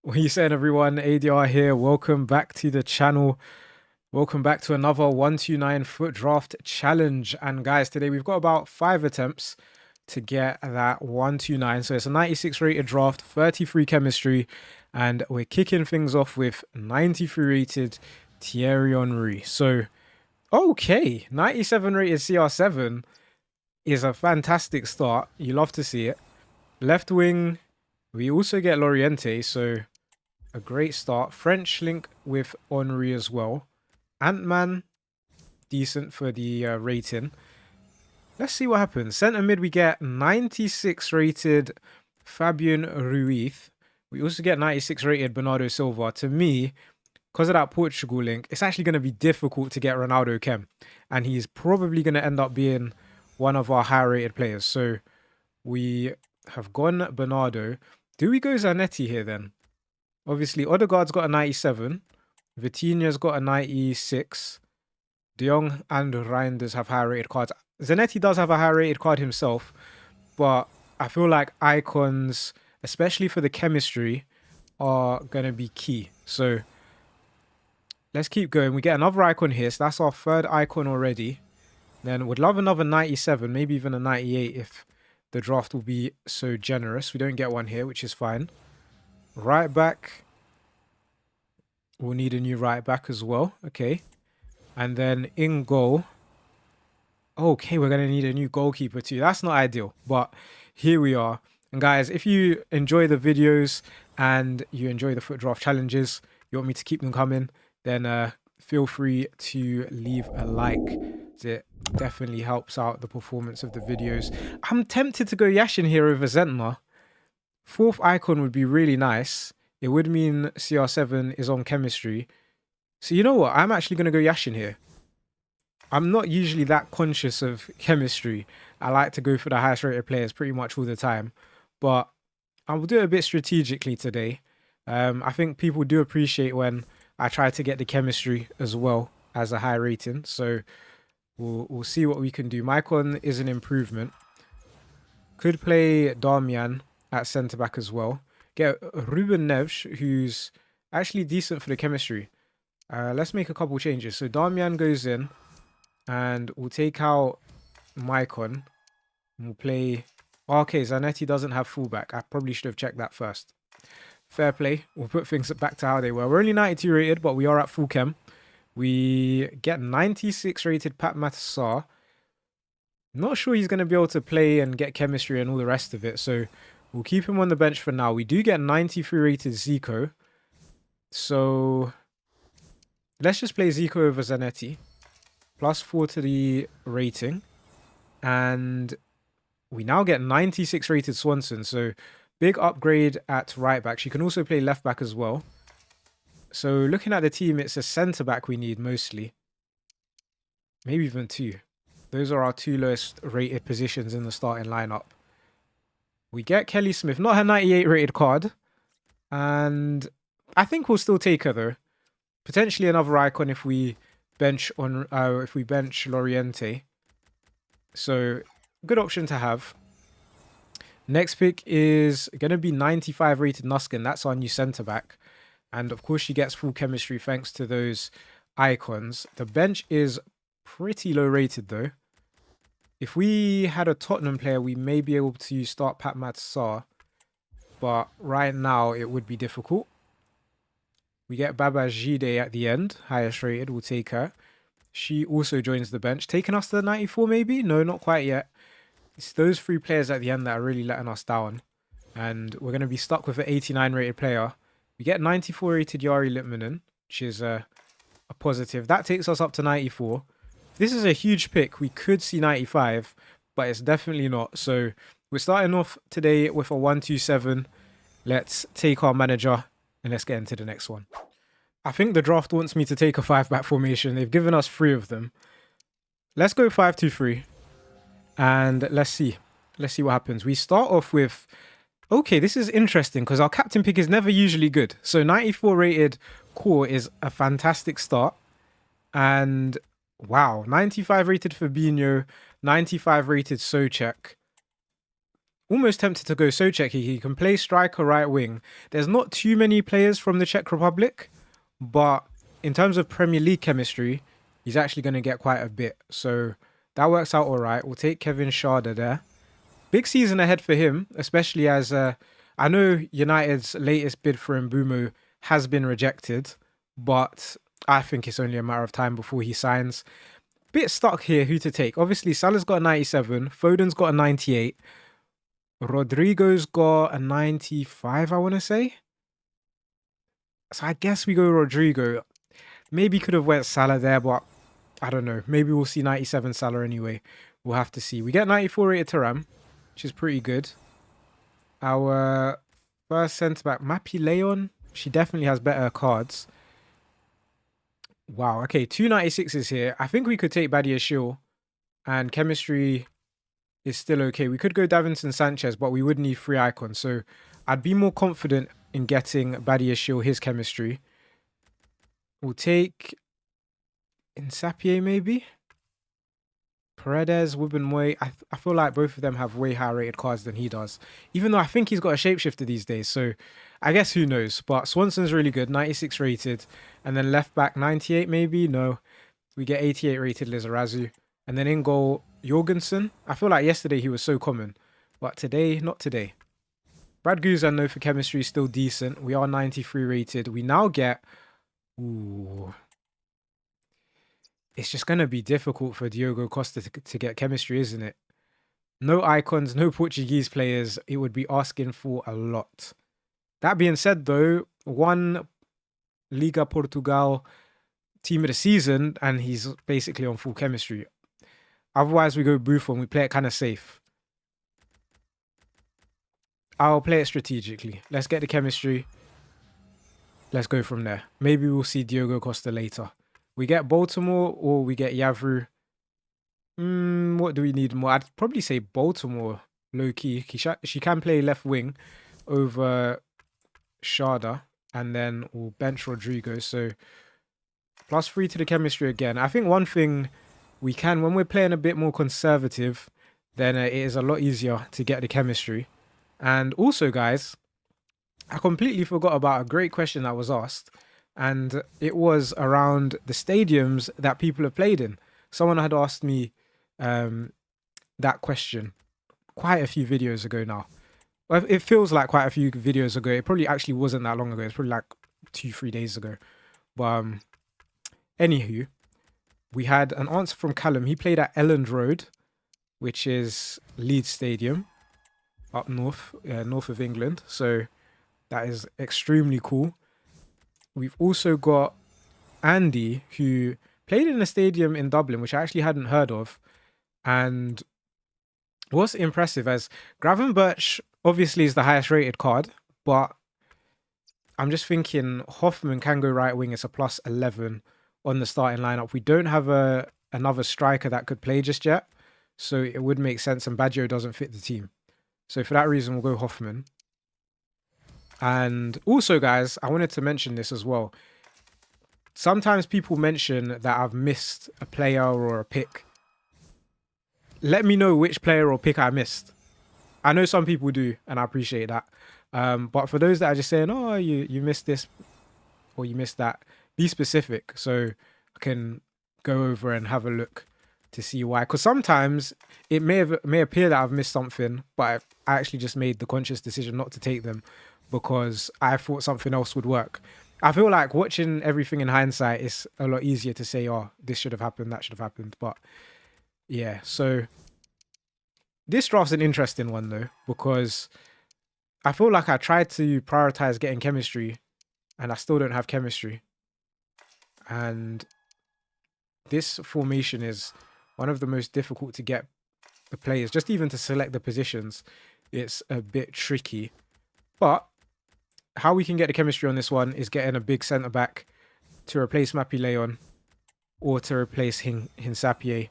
What are you saying, everyone? ADR here. Welcome back to the channel. Welcome back to another 129 Fut Draft challenge. And guys, today we've got about 5 attempts to get that 129. So it's a 96 rated draft, 33 chemistry, and we're kicking things off with 93 rated Thierry Henry. So, okay, 97 rated CR7 is a fantastic start. You love to see it. Left wing, we also get Loriente, so a great start. French link with Henry as well. Ant-Man, decent for the rating. Let's see what happens. Centre mid, we get 96 rated Fabian Ruiz. We also get 96 rated Bernardo Silva. To me, because of that Portugal link, it's actually going to be difficult to get Ronaldo Chem. And he's probably going to end up being one of our higher rated players. So we have gone Bernardo. Do we go Zanetti here then? Obviously, Odegaard's got a 97. Vitinha's got a 96. De Jong and Reinders have higher rated cards. Zanetti does have a higher rated card himself, but I feel like icons, especially for the chemistry, are going to be key. So let's keep going. We get another icon here. So that's our third icon already. Then would love another 97, maybe even a 98 if the draft will be so generous. We don't get one here, which is fine. Right back. We'll need a new right back as well. Okay. And then in goal. Okay, we're going to need a new goalkeeper too. That's not ideal, but here we are. And guys, if you enjoy the videos and you enjoy the Fut Draft challenges, you want me to keep them coming, then feel free to leave a like. It definitely helps out the performance of the videos. I'm tempted to go Yashin here over Zentner. Fourth icon would be really nice. It would mean CR7 is on chemistry. So you know what? I'm actually going to go Yashin here. I'm not usually that conscious of chemistry. I like to go for the highest rated players pretty much all the time. But I will do it a bit strategically today. I think people do appreciate when I try to get the chemistry as well as a high rating. So we'll see what we can do. Maicon is an improvement. Could play Darmian at centre-back as well. Get Ruben Neves, who's actually decent for the chemistry. Let's make a couple changes. So Darmian goes in. And we'll take out Maicon. We'll play... Okay, Zanetti doesn't have fullback. I probably should have checked that first. Fair play. We'll put things back to how they were. We're only 92 rated, but we are at full chem. We get 96 rated Pat Matasar. Not sure he's going to be able to play and get chemistry and all the rest of it. So we'll keep him on the bench for now. We do get 93 rated Zico. So let's just play Zico over Zanetti. +4 to the rating. And we now get 96 rated Swanson. So big upgrade at right back. She can also play left back as well. So looking at the team, it's a centre back we need mostly. Maybe even 2. Those are our 2 lowest rated positions in the starting lineup. We get Kelly Smith, not her 98 rated card. And I think we'll still take her though. Potentially another icon if we bench Loriente. So good option to have. Next pick is going to be 95 rated Nuskin. That's our new centre back. And of course she gets full chemistry thanks to those icons. The bench is pretty low rated though. If we had a Tottenham player, we may be able to start Pat Matsar. But right now it would be difficult. We get Baba Jide at the end. Highest rated. We'll take her. She also joins the bench. Taking us to the 94 maybe? No, not quite yet. It's those 3 players at the end that are really letting us down. And we're going to be stuck with an 89 rated player. We get 94 rated Yari Litmanen, which is a positive. That takes us up to 94. This is a huge pick. We could see 95, but it's definitely not. So we're starting off today with a 127. Let's take our manager and let's get into the next one. I think the draft wants me to take a 5-back formation. They've given us 3 of them. Let's go 5-2-3. And let's see. Let's see what happens. We start off with... Okay, this is interesting because our captain pick is never usually good. So 94 rated core is a fantastic start. And wow, 95 rated Fabinho, 95 rated Souček. almost tempted to go Sochek. He can play striker, right wing. There's not too many players from the Czech Republic, but in terms of Premier League chemistry, he's actually going to get quite a bit. So that works out all right. We'll take Kevin Schade there. Big season ahead for him, especially as I know United's latest bid for Mbumo has been rejected, but I think it's only a matter of time before he signs. Bit stuck here who to take. Obviously, Salah's got a 97, Foden's got a 98, Rodrigo's got a 95, I want to say. So I guess we go Rodrigo. Maybe could have went Salah there, but I don't know. Maybe we'll see 97 Salah anyway. We'll have to see. We get 94 rated Thuram, which is pretty good. Our first centre-back, Mappy Leon. She definitely has better cards. Wow, okay, 296s here. I think we could take Badiashile, and chemistry is still okay. We could go Davinson Sanchez, but we would need 3 icons. So I'd be more confident in getting Badiashile his chemistry. We'll take Insapie maybe. Paredes, Wubben-Moy. I feel like both of them have way higher rated cards than he does. Even though I think he's got a Shapeshifter these days. So I guess who knows. But Swanson's really good. 96 rated. And then left back 98 maybe. No. We get 88 rated Lizarazu. And then in goal, Jorgensen. I feel like yesterday he was so common. But today, not today. Brad Guzan, though, for chemistry is still decent. We are 93 rated. We now get... Ooh... It's just going to be difficult for Diogo Costa to get chemistry, isn't it? No icons, no Portuguese players. It would be asking for a lot. That being said, though, one Liga Portugal team of the season, and he's basically on full chemistry. Otherwise, we go Buffon. We play it kind of safe. I'll play it strategically. Let's get the chemistry. Let's go from there. Maybe we'll see Diogo Costa later. We get Baltimore or we get Yavru. What do we need more? I'd probably say Baltimore, low-key. She can play left wing over Schade. And then we'll bench Rodrigo. So +3 to the chemistry again. I think one thing we can, when we're playing a bit more conservative, then it is a lot easier to get the chemistry. And also, guys, I completely forgot about a great question that was asked. And it was around the stadiums that people have played in. Someone had asked me that question quite a few videos ago now. Well, it feels like quite a few videos ago. It probably actually wasn't that long ago. It's probably like 2-3 days ago. But anywho, we had an answer from Callum. He played at Elland Road, which is Leeds Stadium up north, north of England. So that is extremely cool. We've also got Andy, who played in a stadium in Dublin, which I actually hadn't heard of. And what's impressive as Gravenberch obviously is the highest rated card, but I'm just thinking Hoffman can go right wing. It's a +11 on the starting lineup. We don't have another striker that could play just yet, so it would make sense, and Baggio doesn't fit the team. So for that reason, we'll go Hoffman. And also, guys, I wanted to mention this as well. Sometimes people mention that I've missed a player or a pick. Let me know which player or pick I missed. I know some people do, and I appreciate that. But for those that are just saying, oh, you missed this or you missed that, be specific so I can go over and have a look to see why. Because sometimes it may appear that I've missed something, but I actually just made the conscious decision not to take them because I thought something else would work. I feel like watching everything in hindsight is a lot easier to say, oh, this should have happened, that should have happened. But yeah, so this draft's an interesting one though, because I feel like I tried to prioritize getting chemistry and I still don't have chemistry. And this formation is one of the most difficult to get the players, just even to select the positions. It's a bit tricky. But how we can get the chemistry on this one is getting a big centre-back to replace Mappy Leon or to replace Hinsapie.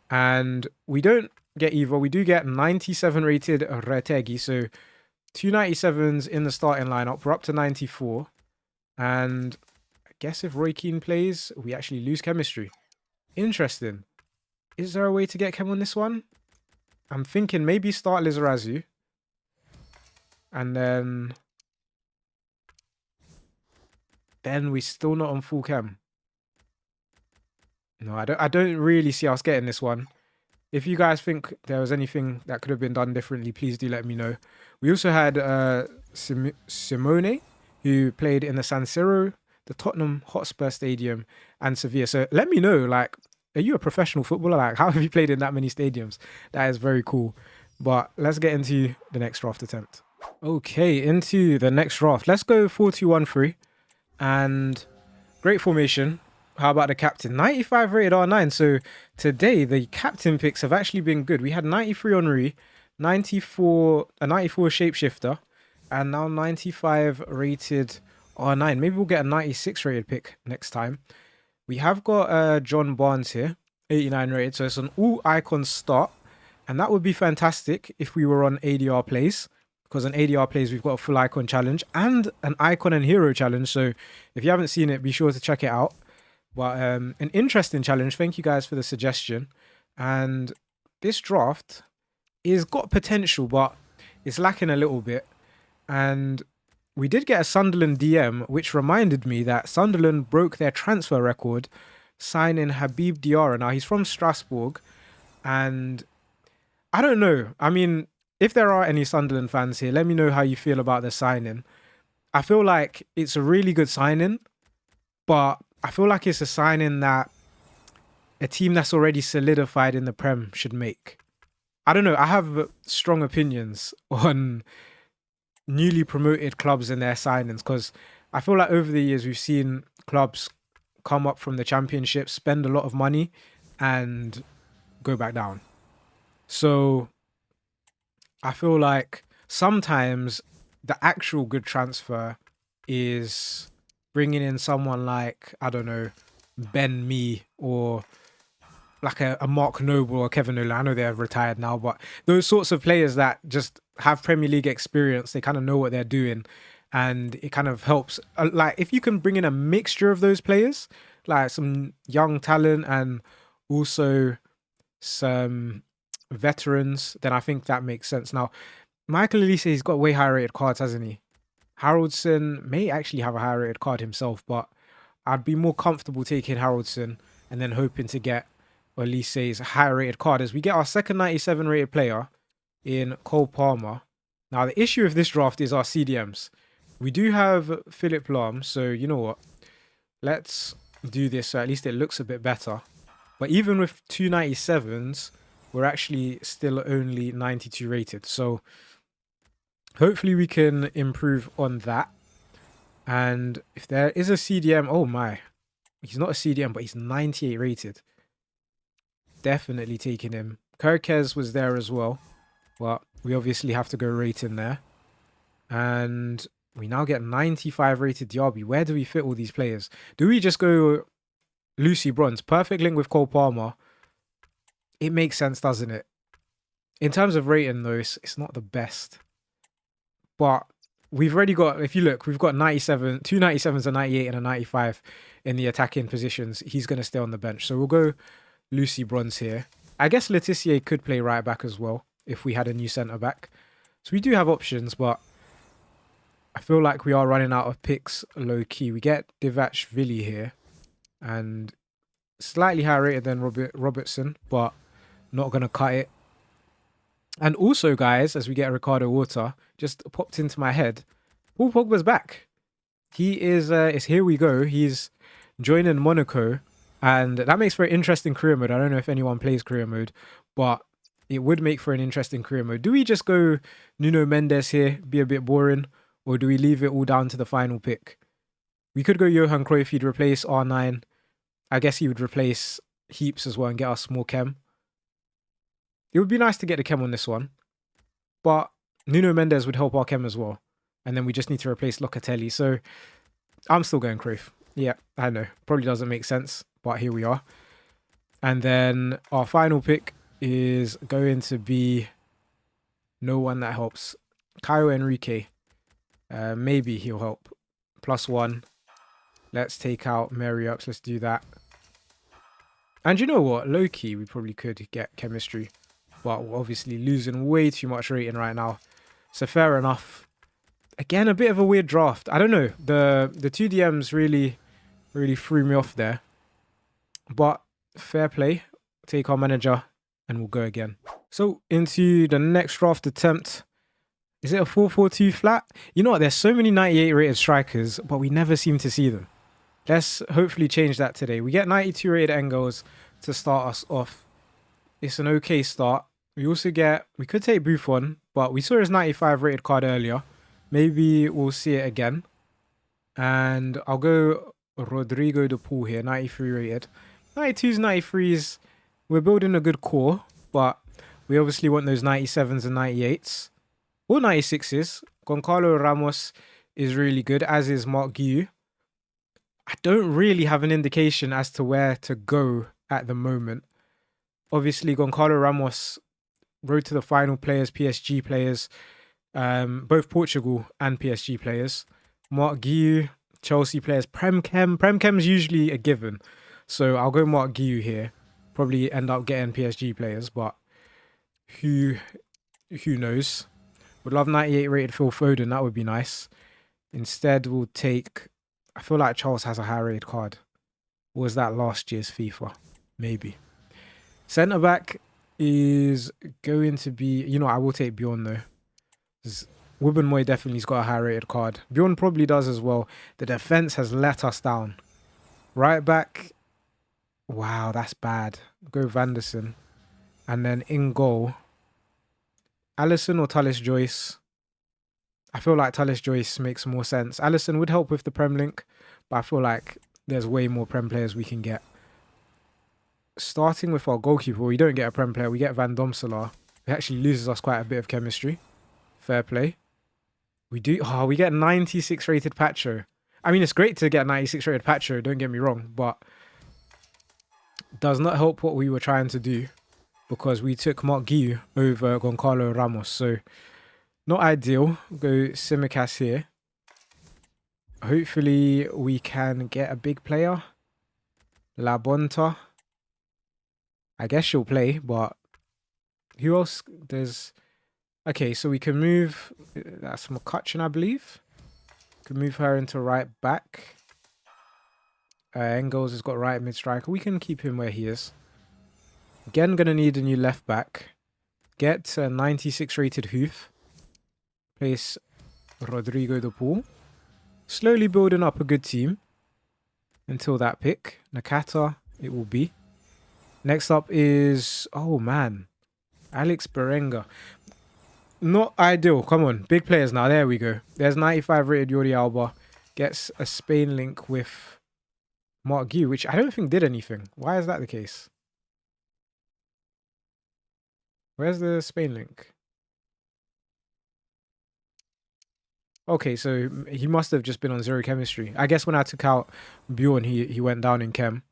And we don't get either. We do get 97 rated Retegi. So 2 97s in the starting lineup. We're up to 94. And I guess if Roy Keane plays, we actually lose chemistry. Interesting. Is there a way to get chem on this one? I'm thinking maybe start Lizarazu And then we still not on full chem. No, I don't really see us getting this one. If you guys think there was anything that could have been done differently, please do let me know. We also had Simone, who played in the San Siro, the Tottenham Hotspur Stadium, and Sevilla. So let me know, like, are you a professional footballer? Like, how have you played in that many stadiums? That is very cool. But let's get into the next draft attempt. Okay, into the next draft. Let's go 4-2-1-3. And great formation. How about the captain? 95 rated R9. So today the captain picks have actually been good. We had 93 Henri, 94 Shapeshifter, and now 95 rated R9. Maybe we'll get a 96 rated pick next time. We have got John Barnes here, 89 rated. So it's an all icon start. And that would be fantastic if we were on ADR plays. Because on ADR plays, we've got a full icon challenge and an icon and hero challenge. So if you haven't seen it, be sure to check it out. But an interesting challenge. Thank you guys for the suggestion. And this draft is got potential, but it's lacking a little bit. And we did get a Sunderland DM, which reminded me that Sunderland broke their transfer record, signing Habib Diarra. Now, he's from Strasbourg. And I don't know. I mean, if there are any Sunderland fans here, let me know how you feel about the signing. I feel like it's a really good signing, but I feel like it's a signing that a team that's already solidified in the Prem should make. I don't know. I have strong opinions on newly promoted clubs and their signings because I feel like over the years we've seen clubs come up from the Championship, spend a lot of money, and go back down. So I feel like sometimes the actual good transfer is bringing in someone like, I don't know, Ben Mee or like a Mark Noble or Kevin Nolan. I know they're retired now, but those sorts of players that just have Premier League experience, they kind of know what they're doing. And it kind of helps. Like if you can bring in a mixture of those players, like some young talent and also some veterans, then I think that makes sense. Now, Michael Elise, he's got way higher rated cards, hasn't he? Haroldson may actually have a higher rated card himself, but I'd be more comfortable taking Haroldson and then hoping to get Elise's higher rated card as we get our second 97 rated player in Cole Palmer. Now, the issue of this draft is our CDMs. We do have Philip Lahm, so you know what? Let's do this so at least it looks a bit better. But even with 297s, we're actually still only 92 rated. So hopefully we can improve on that. And if there is a CDM, oh my, he's not a CDM, but he's 98 rated. Definitely taking him. Kirkez was there as well, but we obviously have to go rating there. And we now get 95 rated Diaby. Where do we fit all these players? Do we just go Lucy Bronze? Perfect link with Cole Palmer. It makes sense, doesn't it? In terms of rating, though, it's not the best. But we've already got, if you look, we've got 97, two 97s, a 98 and a 95 in the attacking positions. He's going to stay on the bench. So we'll go Lucy Bronze here. I guess Letitia could play right back as well if we had a new centre back. So we do have options, but I feel like we are running out of picks low key. We get Divac Villi here and slightly higher rated than Robertson, but not going to cut it. And also, guys, as we get Ricardo Water, just popped into my head, Paul Pogba's back. He is here we go. He's joining Monaco, and that makes for an interesting career mode. I don't know if anyone plays career mode, but it would make for an interesting career mode. Do we just go Nuno Mendes here, be a bit boring, or do we leave it all down to the final pick? We could go Johan Cruyff. He'd replace R9. I guess he would replace Heaps as well and get us more chem. It would be nice to get the chem on this one, but Nuno Mendes would help our chem as well. And then we just need to replace Locatelli. So I'm still going Cruyff. Yeah, I know. Probably doesn't make sense, but here we are. And then our final pick is going to be no one that helps. Caio Enrique. Maybe he'll help. +1. Let's take out Mary Ups. Let's do that. And you know what? Low-key, we probably could get chemistry. But we're obviously losing way too much rating right now. So fair enough. Again, a bit of a weird draft. I don't know. The two DMs really threw me off there. But fair play. Take our manager and we'll go again. So into the next draft attempt. Is it a 4-4-2 flat? You know what? There's so many 98 rated strikers, but we never seem to see them. Let's hopefully change that today. We get 92 rated Engels to start us off. It's an okay start. We also get, we could take Buffon, but we saw his 95 rated card earlier. Maybe we'll see it again. And I'll go Rodrigo de Paul here, 93 rated. 92s, 93s, we're building a good core, but we obviously want those 97s and 98s. Or 96s. Goncalo Ramos is really good, as is Mark Guiu. I don't really have an indication as to where to go at the moment. Obviously, Goncalo Ramos, road to the final players, PSG players, both Portugal and PSG players. Mark Guiu, Chelsea players, Premchem is usually a given. So I'll go Mark Guiu here. Probably end up getting PSG players, but who knows? Would love 98 rated Phil Foden, that would be nice. Instead, we'll take, I feel like Charles has a high rated card. Or was that last year's FIFA? Maybe. Centre back is going to be, you know, I will take Bjorn though. Wubbenmoy definitely's got a high rated card. Bjorn probably does as well. The defense has let us down. Right back, wow, that's bad. Go Vanderson. And then in goal, Alisson or Tallis Joyce. I feel like Tallis Joyce makes more sense. Alisson would help with the Prem link, but I feel like there's way more Prem players we can get. Starting with our goalkeeper, we don't get a Prem player, we get Van Domselaar. It actually loses us quite a bit of chemistry. Fair play. We do, oh, we get 96 rated Pacho. I mean, it's great to get 96 rated Pacho, don't get me wrong, but does not help what we were trying to do because we took Mark Guiu over Goncalo Ramos. So not ideal. We'll go Simicas here. Hopefully we can get a big player. La Bonta. I guess she'll play, but who else? There's... Okay, so we can move... That's McCutcheon, I believe. Can move her into right back. Engels has got right mid striker. We can keep him where he is. Again, gonna need a new left back. Get a 96 rated Hoof. Place Rodrigo de Paul. Slowly building up a good team until that pick. Nakata, it will be. Next up is, oh man, Alex Berenga. Not ideal. Come on, big players now. There we go. There's 95 rated Jordi Alba. Gets a Spain link with Mark Guiu, which I don't think did anything. Why is that the case? Where's the Spain link? Okay, so he must have just been on zero chemistry. I guess when I took out Bjorn, he went down in chem.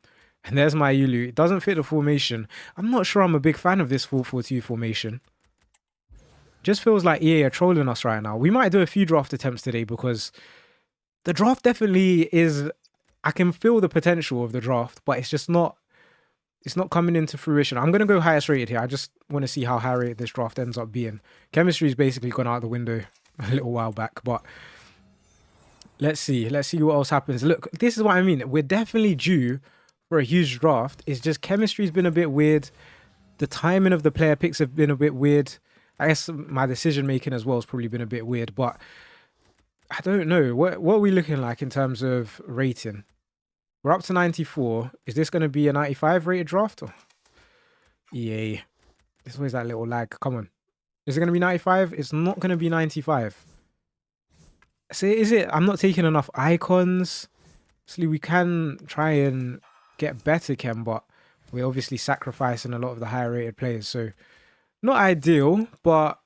And there's my Yulu. It doesn't fit the formation. I'm not sure I'm a big fan of this 4-4-2 formation. Just feels like EA are trolling us right now. We might do a few draft attempts today because the draft definitely is... I can feel the potential of the draft, but it's just not... It's not coming into fruition. I'm going to go highest rated here. I just want to see how high rated this draft ends up being. Chemistry's basically gone out the window a little while back, but let's see. Let's see what else happens. Look, this is what I mean. We're definitely due for a huge draft. It's just chemistry's been a bit weird. The timing of the player picks have been a bit weird. I guess my decision making as well has probably been a bit weird, but I don't know. What are we looking like in terms of rating? We're up to 94. Is this going to be a 95 rated draft? Or... EA. There's always that little lag. Come on. Is it going to be 95? It's not going to be 95. So is it? I'm not taking enough icons. Actually, we can try and get better chem, but we're obviously sacrificing a lot of the higher rated players. So not ideal, but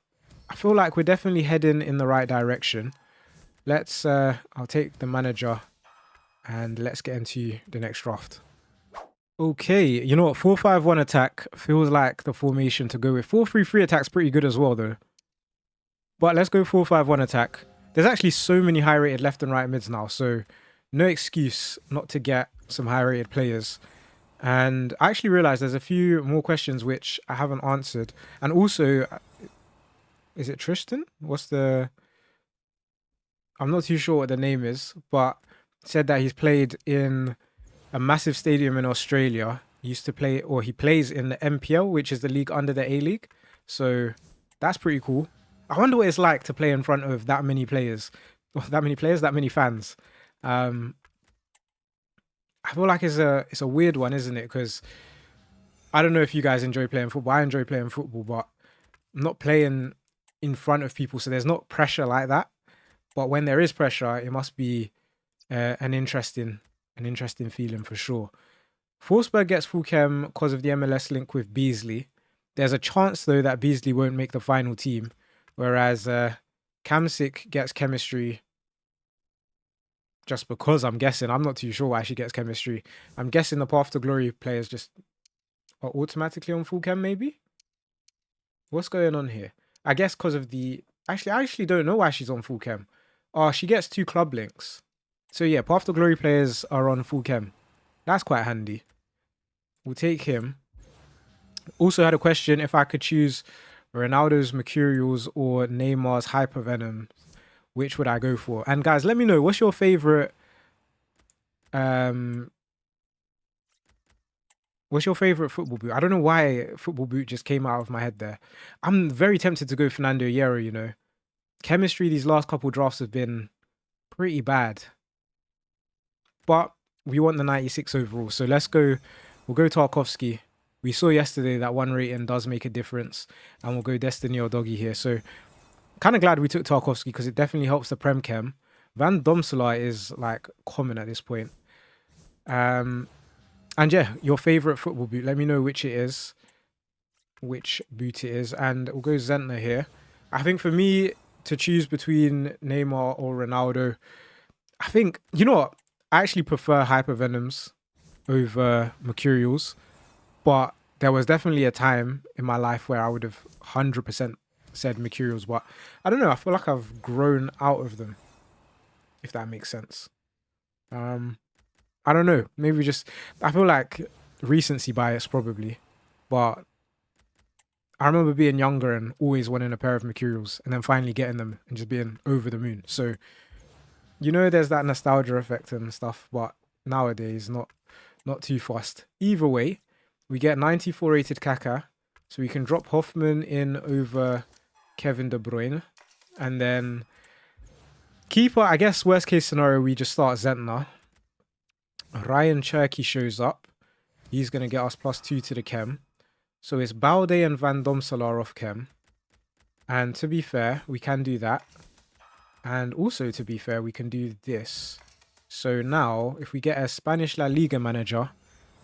I feel like we're definitely heading in the right direction. Let's, I'll take the manager and let's get into the next draft. Okay, you know what? 4-5-1 attack feels like the formation to go with. 4-3-3 attack's pretty good as well, though. But let's go 4-5-1 attack. There's actually so many high-rated left and right mids now, so no excuse not to get some high-rated players. And I actually realized there's a few more questions which I haven't answered. And also, is it Tristan? What's the... I'm not too sure what the name is, but said that he's played in a massive stadium in Australia. He used to play, or he plays in the MPL, which is the league under the A-League. So that's pretty cool. I wonder what it's like to play in front of that many players. That many fans. I feel like it's a weird one, isn't it? Because I don't know if you guys enjoy playing football. I enjoy playing football, but I'm not playing in front of people, so there's not pressure like that. But when there is pressure, it must be an interesting feeling for sure. Forsberg gets full chem because of the MLS link with Beasley. There's a chance though that Beasley won't make the final team, whereas Kamsik gets chemistry just because I'm guessing. I'm not too sure why she gets chemistry. I'm guessing the Path to Glory players just are automatically on full chem, maybe? What's going on here? I guess because of the... Actually, I actually don't know why she's on full chem. Oh, she gets 2 club links. So yeah, Path to Glory players are on full chem. That's quite handy. We'll take him. Also had a question if I could choose Ronaldo's Mercurials or Neymar's Hypervenom. Which would I go for? And guys, let me know, what's your favorite football boot? I don't know why football boot just came out of my head there. I'm very tempted to go Fernando Hierro, you know. Chemistry these last couple drafts have been pretty bad. But we want the 96 overall. So let's go. We'll go Tarkovsky. We saw yesterday that 1 rating does make a difference. And we'll go Destiny or Doggy here. So kind of glad we took Tarkovsky because it definitely helps the Prem Chem. Van Domselaar is like common at this point. And yeah, your favorite football boot. Let me know which it is. Which boot it is. And we'll go Zentner here. I think for me to choose between Neymar or Ronaldo, I think, you know what? I actually prefer Hypervenoms over Mercurials. But there was definitely a time in my life where I would have 100% said Mercurials. But I don't know. I feel like I've grown out of them, if that makes sense. I don't know. Maybe just... I feel like recency bias probably. But I remember being younger and always wanting a pair of Mercurials and then finally getting them and just being over the moon. So, you know, there's that nostalgia effect and stuff. But nowadays, not too fast. Either way, we get 94 rated Kaka. So we can drop Hoffman in over Kevin De Bruyne. And then keeper, I guess worst case scenario, we just start Zentner. Ryan Cherky shows up. He's going to get us +2 to the chem. So it's Balde and Van Domselaar off chem. And to be fair, we can do that. And also to be fair, we can do this. So now, if we get a Spanish La Liga manager,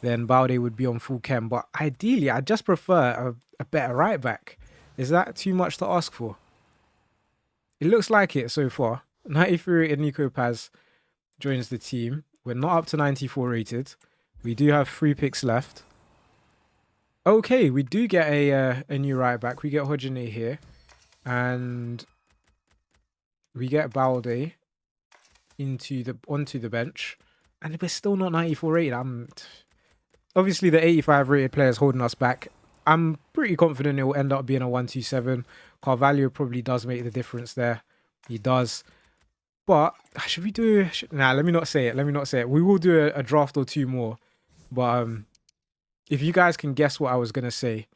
then Balde would be on full chem. But ideally, I just prefer a better right back. Is that too much to ask for? It looks like it so far. 93 rated Nico Paz joins the team. We're not up to 94 rated. We do have 3 picks left. Okay, we do get a new right back. We get Hodgene here. And we get Balde onto the bench. And we're still not 94 rated. Obviously, the 85 rated player is holding us back. I'm pretty confident it will end up being a 127. Carvalho probably does make the difference there. He does. But should we do... Nah, let me not say it. We will do a draft or 2 more. But if you guys can guess what I was going to say,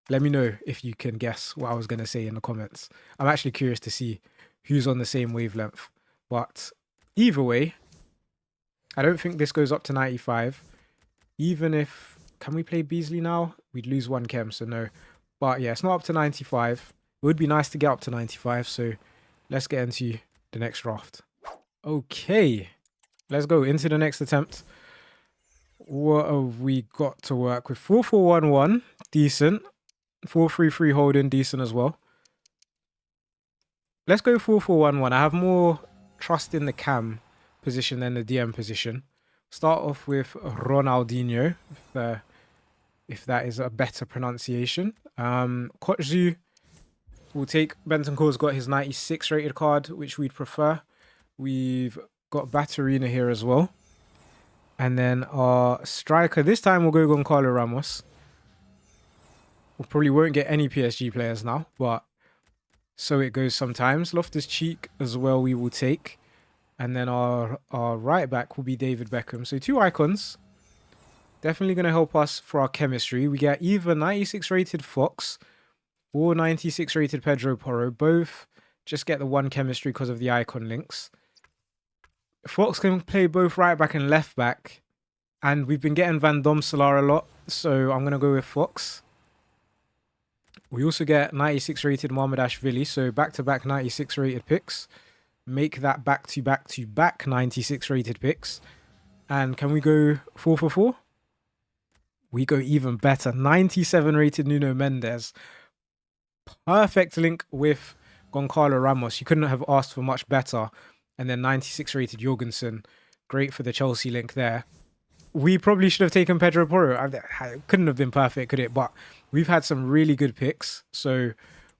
let me know if you can guess what I was going to say in the comments. I'm actually curious to see who's on the same wavelength. But either way, I don't think this goes up to 95. Even if... Can we play Beasley now? We'd lose 1 chem, so no. But yeah, it's not up to 95. It would be nice to get up to 95, so let's get into the next draft. Okay, let's go into the next attempt. What have we got to work with? 4-4-1-1, decent. 4-3-3 holding, decent as well. Let's go 4-4-1-1. I have more trust in the cam position than the DM position. Start off with Ronaldinho, if that is a better pronunciation. Kotzu will take... Bentancur's got his 96 rated card, which we'd prefer. We've got Baturina here as well. And then our striker, this time we'll go Goncalo Ramos. We probably won't get any PSG players now, but So it goes sometimes. Loftus-Cheek as well we will take. And then our right back will be David Beckham. So 2 icons. Definitely going to help us for our chemistry. We get either 96 rated Fox or 96 rated Pedro Porro. Both just get the 1 chemistry because of the icon links. Fox can play both right back and left back. And we've been getting Van Domselaar a lot. So I'm going to go with Fox. We also get 96 rated Mohamedashvili. So back-to-back 96 rated picks. Make that back-to-back 96 rated picks. And can we go 4 for 4? We go even better. 97 rated Nuno Mendes. Perfect link with Goncalo Ramos. You couldn't have asked for much better. And then 96 rated Jorgensen. Great for the Chelsea link there. We probably should have taken Pedro Porro. It couldn't have been perfect, could it? But we've had some really good picks. So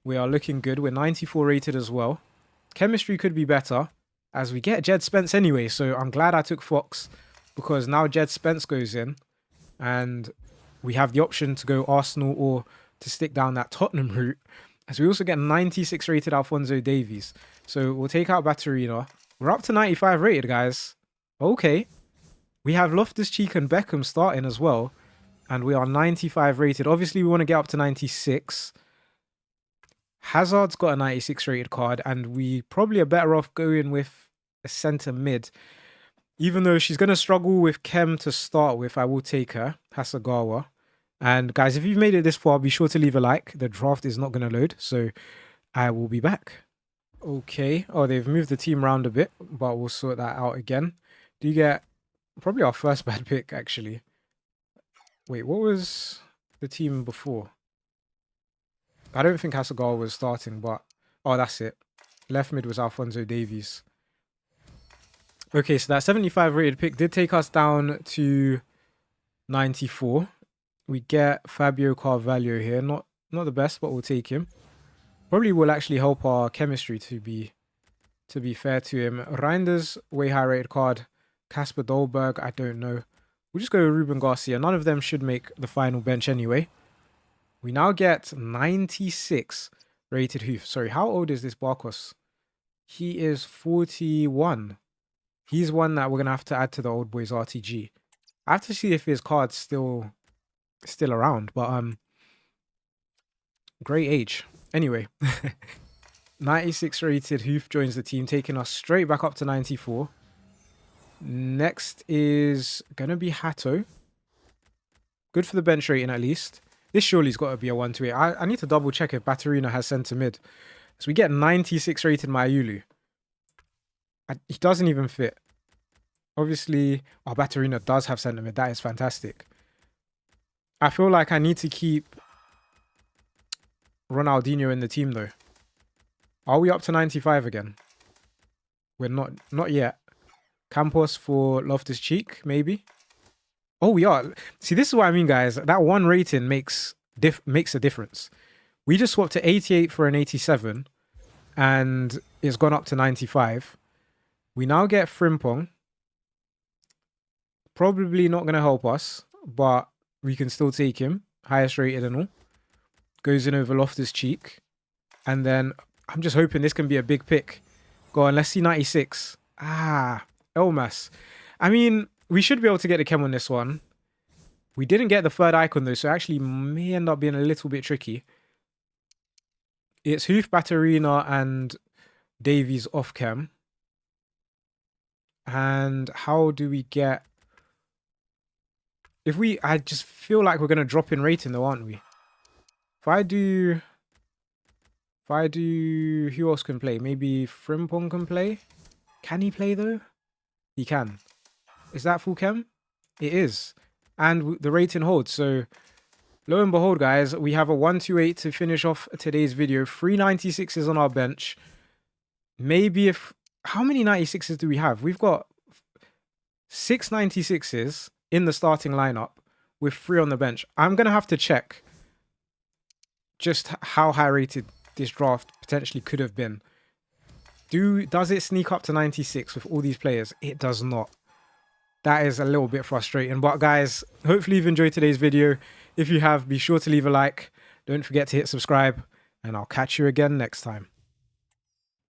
we are looking good. We're 94 rated as well. Chemistry could be better as we get Jed Spence anyway. So I'm glad I took Fox because now Jed Spence goes in and we have the option to go Arsenal or to stick down that Tottenham route. As we also get 96 rated Alphonso Davies. So we'll take out Batterina. We're up to 95 rated, guys. Okay. We have Loftus-Cheek and Beckham starting as well. And we are 95 rated. Obviously, we want to get up to 96. Hazard's got a 96 rated card. And we probably are better off going with a centre mid. Even though she's going to struggle with Kem to start with, I will take her. Hasagawa. And guys, if you've made it this far, be sure to leave a like. The draft is not going to load. So I will be back. Okay. Oh, they've moved the team around a bit. But we'll sort that out again. Do you get... Probably our first bad pick, actually. Wait, what was the team before? I don't think Hasegawa was starting, but... Oh, that's it. Left mid was Alphonso Davies. Okay, so that 75 rated pick did take us down to 94. We get Fabio Carvalho here. Not the best, but we'll take him. Probably will actually help our chemistry to be fair to him. Reinders, way high rated card. Casper Dolberg, I don't know. We'll just go with Ruben Garcia. None of them should make the final bench anyway. We now get 96 rated Hoof. Sorry, how old is this Barkos? He is 41. He's one that we're going to have to add to the old boys RTG. I have to see if his card's still around, but great age. Anyway, 96 rated Hoof joins the team, taking us straight back up to 94. Next is going to be Hato. Good for the bench rating at least. This surely's got to be a 1-8. I need to double check if Batterina has centre mid. So we get 96 rated Mayulu. He doesn't even fit. Obviously, our Batterina does have centre mid. That is fantastic. I feel like I need to keep Ronaldinho in the team though. Are we up to 95 again? We're not yet. Campos for Loftus-Cheek, maybe. Oh, we are. See, this is what I mean, guys. That 1 rating makes a difference. We just swapped to 88 for an 87, and it's gone up to 95. We now get Frimpong. Probably not going to help us, but we can still take him. Highest rated and all. Goes in over Loftus-Cheek. And then I'm just hoping this can be a big pick. Go on, let's see 96. Elmas. I mean, we should be able to get the chem on this one. We didn't get the 3rd icon though, so actually may end up being a little bit tricky. It's Hoof, Batterina, and Davies off chem. And how do we get... I just feel like we're going to drop in rating though, aren't we? If I do... Who else can play? Maybe Frimpong can play? Can he play though? He can. Is that full chem? It is. And the rating holds. So, lo and behold, guys, we have a 128 to finish off today's video. 3 96s on our bench. Maybe if... How many 96s do we have? We've got 6 96s in the starting lineup with 3 on the bench. I'm going to have to check just how high rated this draft potentially could have been. Does it sneak up to 96 with all these players? It does not. That is a little bit frustrating. But guys, hopefully you've enjoyed today's video. If you have, be sure to leave a like. Don't forget to hit subscribe. And I'll catch you again next time.